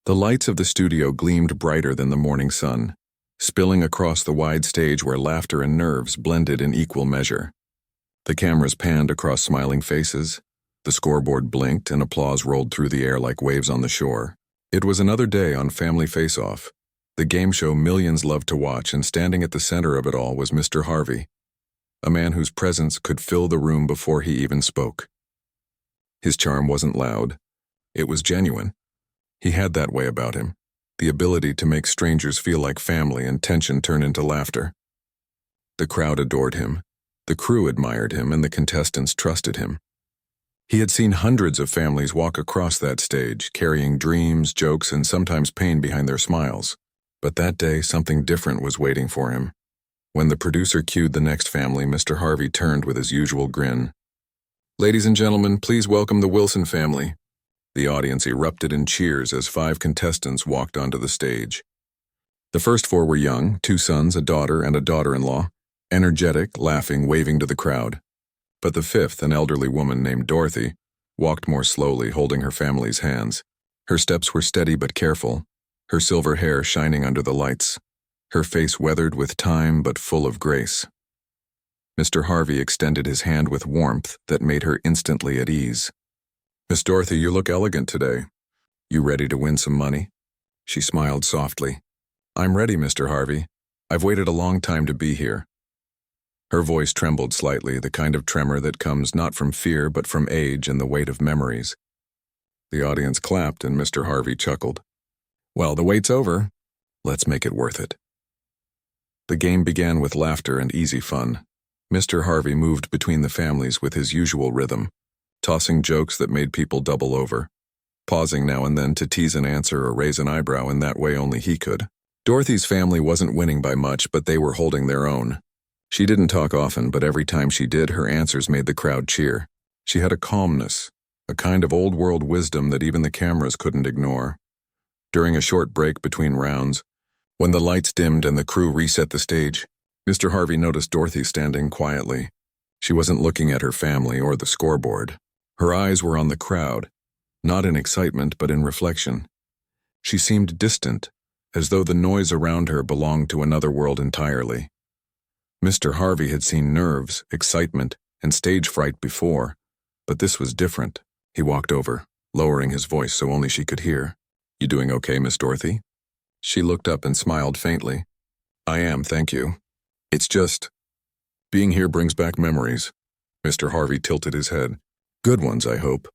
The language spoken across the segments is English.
The lights of the studio gleamed brighter than the morning sun, spilling across the wide stage where laughter and nerves blended in equal measure. The cameras panned across smiling faces, the scoreboard blinked, and applause rolled through the air like waves on the shore. It was another day on Family Face-Off, the game show millions loved to watch, and standing at the center of it all was Mr. Harvey, a man whose presence could fill the room before he even spoke. His charm wasn't loud, it was genuine. He had that way about him, the ability to make strangers feel like family and tension turn into laughter. The crowd adored him, the crew admired him, and the contestants trusted him. He had seen hundreds of families walk across that stage, carrying dreams, jokes, and sometimes pain behind their smiles. But that day, something different was waiting for him. When the producer cued the next family, Mr. Harvey turned with his usual grin. "Ladies and gentlemen, please welcome the Wilson family." The audience erupted in cheers as 5 contestants walked onto the stage. The first 4 were young, 2 sons, a daughter, and a daughter-in-law, energetic, laughing, waving to the crowd. But the 5th, an elderly woman named Dorothy, walked more slowly, holding her family's hands. Her steps were steady but careful, her silver hair shining under the lights, her face weathered with time but full of grace. Mr. Harvey extended his hand with warmth that made her instantly at ease. "Miss Dorothy, you look elegant today. You ready to win some money?" She smiled softly. "I'm ready, Mr. Harvey. I've waited a long time to be here." Her voice trembled slightly, the kind of tremor that comes not from fear but from age and the weight of memories. The audience clapped and Mr. Harvey chuckled. "Well, the wait's over. Let's make it worth it." The game began with laughter and easy fun. Mr. Harvey moved between the families with his usual rhythm, tossing jokes that made people double over, pausing now and then to tease an answer or raise an eyebrow in that way only he could. Dorothy's family wasn't winning by much, but they were holding their own. She didn't talk often, but every time she did, her answers made the crowd cheer. She had a calmness, a kind of old-world wisdom that even the cameras couldn't ignore. During a short break between rounds, when the lights dimmed and the crew reset the stage, Mr. Harvey noticed Dorothy standing quietly. She wasn't looking at her family or the scoreboard. Her eyes were on the crowd, not in excitement but in reflection. She seemed distant, as though the noise around her belonged to another world entirely. Mr. Harvey had seen nerves, excitement, and stage fright before, but this was different. He walked over, lowering his voice so only she could hear. "You doing okay, Miss Dorothy?" She looked up and smiled faintly. "I am, thank you. It's just, being here brings back memories." Mr. Harvey tilted his head. "Good ones, I hope."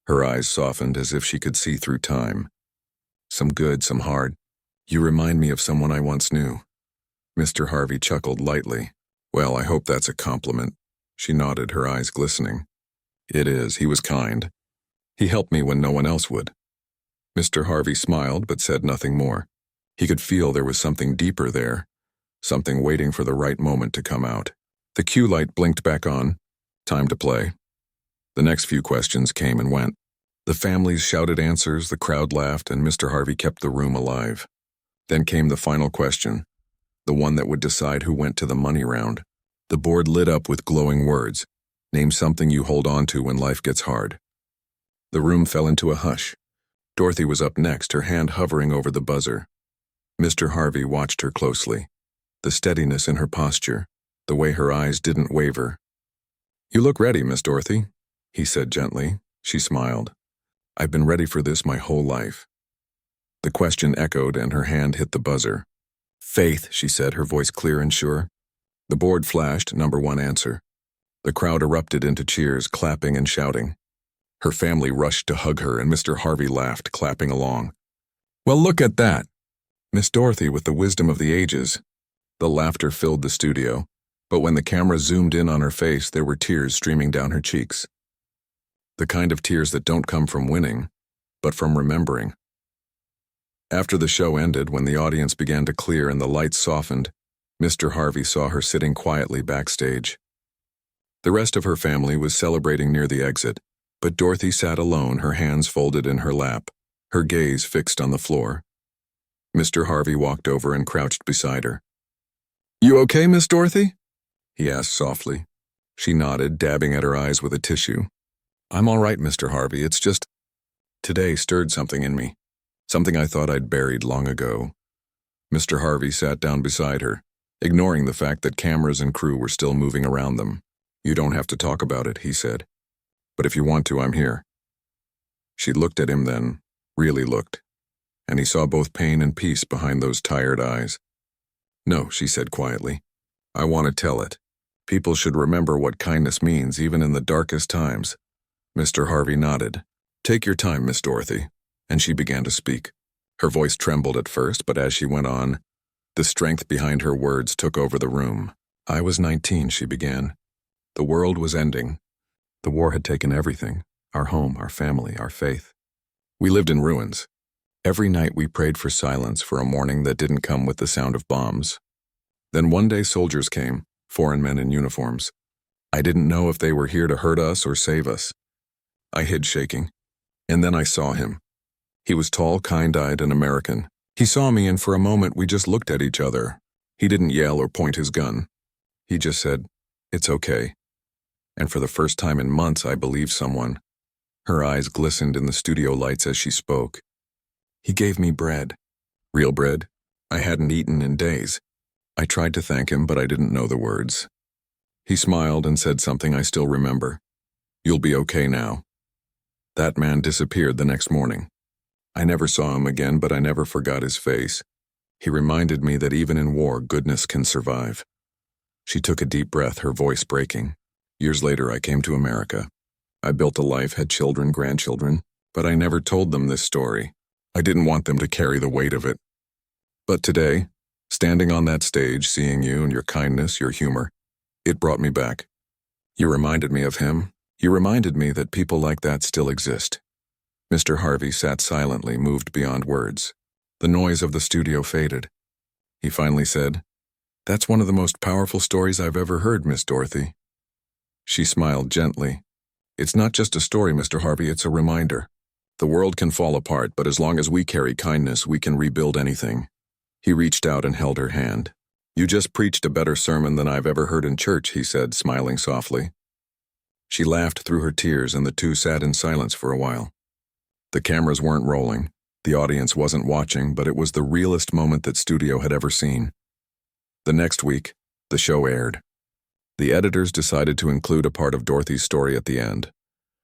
Her eyes softened as if she could see through time. "Some good, some hard. You remind me of someone I once knew." Mr. Harvey chuckled lightly. "Well, I hope that's a compliment." She nodded, her eyes glistening. "It is. He was kind. He helped me when no one else would." Mr. Harvey smiled but said nothing more. He could feel there was something deeper there, something waiting for the right moment to come out. The cue light blinked back on. Time to play. The next few questions came and went. The families shouted answers, the crowd laughed, and Mr. Harvey kept the room alive. Then came the final question, the one that would decide who went to the money round. The board lit up with glowing words. "Name something you hold on to when life gets hard." The room fell into a hush. Dorothy was up next, her hand hovering over the buzzer. Mr. Harvey watched her closely. The steadiness in her posture, the way her eyes didn't waver. "You look ready, Miss Dorothy," he said gently. She smiled. "I've been ready for this my whole life." The question echoed and her hand hit the buzzer. "Faith," she said, her voice clear and sure. The board flashed number 1 answer. The crowd erupted into cheers, clapping and shouting. Her family rushed to hug her and Mr. Harvey laughed, clapping along. "Well, look at that! Miss Dorothy with the wisdom of the ages." The laughter filled the studio, but when the camera zoomed in on her face, there were tears streaming down her cheeks. The kind of tears that don't come from winning, but from remembering. After the show ended, when the audience began to clear and the lights softened, Mr. Harvey saw her sitting quietly backstage. The rest of her family was celebrating near the exit, but Dorothy sat alone, her hands folded in her lap, her gaze fixed on the floor. Mr. Harvey walked over and crouched beside her. "You okay, Miss Dorothy?" he asked softly. She nodded, dabbing at her eyes with a tissue. "I'm all right, Mr. Harvey. It's just, today stirred something in me." something I thought I'd buried long ago. Mr. Harvey sat down beside her, ignoring the fact that cameras and crew were still moving around them. "You don't have to talk about it," he said. "But if you want to, I'm here." She looked at him then, really looked, and he saw both pain and peace behind those tired eyes. "No," she said quietly. "I want to tell it. People should remember what kindness means even in the darkest times." Mr. Harvey nodded. "Take your time, Miss Dorothy." And she began to speak. Her voice trembled at first, but as she went on, the strength behind her words took over the room. "I was 19, she began. The world was ending. The war had taken everything, our home, our family, our faith. We lived in ruins. Every night we prayed for silence for a morning that didn't come with the sound of bombs. Then one day soldiers came, foreign men in uniforms. I didn't know if they were here to hurt us or save us. I hid shaking. And then I saw him. He was tall, kind-eyed, and American. He saw me, and for a moment we just looked at each other. He didn't yell or point his gun. He just said, 'It's okay.' And for the first time in months, I believed someone." Her eyes glistened in the studio lights as she spoke. "He gave me bread. Real bread. I hadn't eaten in days. I tried to thank him, but I didn't know the words. He smiled and said something I still remember. 'You'll be okay now.' That man disappeared the next morning. I never saw him again, but I never forgot his face. He reminded me that even in war, goodness can survive." She took a deep breath, her voice breaking. "Years later, I came to America. I built a life, had children, grandchildren, but I never told them this story. I didn't want them to carry the weight of it. But today, standing on that stage, seeing you and your kindness, your humor, it brought me back. You reminded me of him. You reminded me that people like that still exist." Mr. Harvey sat silently, moved beyond words. The noise of the studio faded. He finally said, "That's one of the most powerful stories I've ever heard, Miss Dorothy." She smiled gently. "It's not just a story, Mr. Harvey, it's a reminder. The world can fall apart, but as long as we carry kindness, we can rebuild anything." He reached out and held her hand. "You just preached a better sermon than I've ever heard in church," he said, smiling softly. She laughed through her tears, and the two sat in silence for a while. The cameras weren't rolling. The audience wasn't watching, but it was the realest moment that studio had ever seen. The next week, the show aired. The editors decided to include a part of Dorothy's story at the end.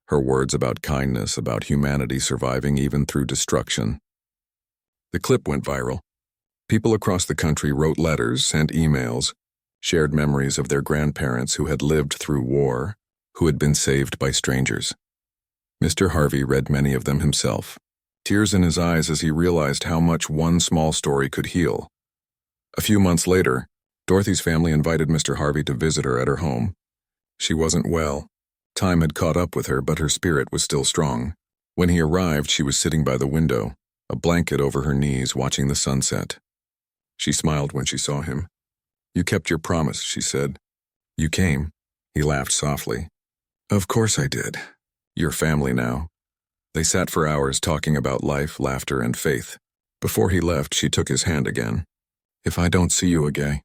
Her words about kindness, about humanity surviving even through destruction. The clip went viral. People across the country wrote letters, sent emails, shared memories of their grandparents who had lived through war, who had been saved by strangers. Mr. Harvey read many of them himself, tears in his eyes as he realized how much one small story could heal. A few months later, Dorothy's family invited Mr. Harvey to visit her at her home. She wasn't well. Time had caught up with her, but her spirit was still strong. When he arrived, she was sitting by the window, a blanket over her knees, watching the sunset. She smiled when she saw him. "You kept your promise," she said. "You came." He laughed softly. "Of course I did. You're family now." They sat for hours talking about life, laughter, and faith. Before he left, she took his hand again. "If I don't see you again,